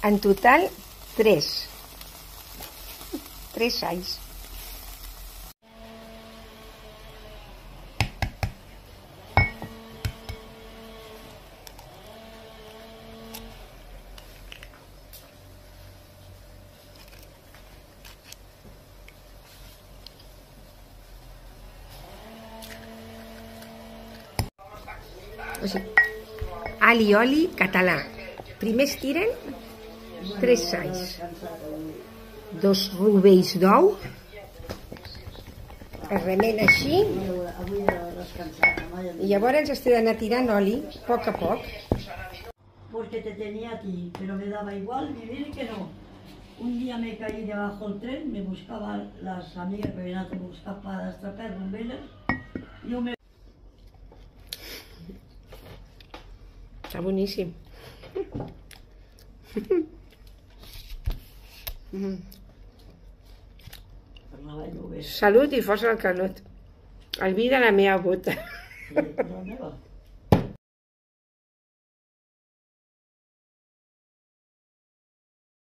En total, 3. 3 alls. Allioli català. Primer es tiren 3 alls, 2 rovells d'ou, es remena així i llavors es té d'anar tirant oli a poc. Porque te tenía a ti, pero me daba igual vivir que no. Un día me caí debajo del tren, me buscaban las amigas que venían a buscar para extraper bombeles. Yo me... Està boníssim. Salut i força al Canut. El vi de la meva bota. Sí, la meva.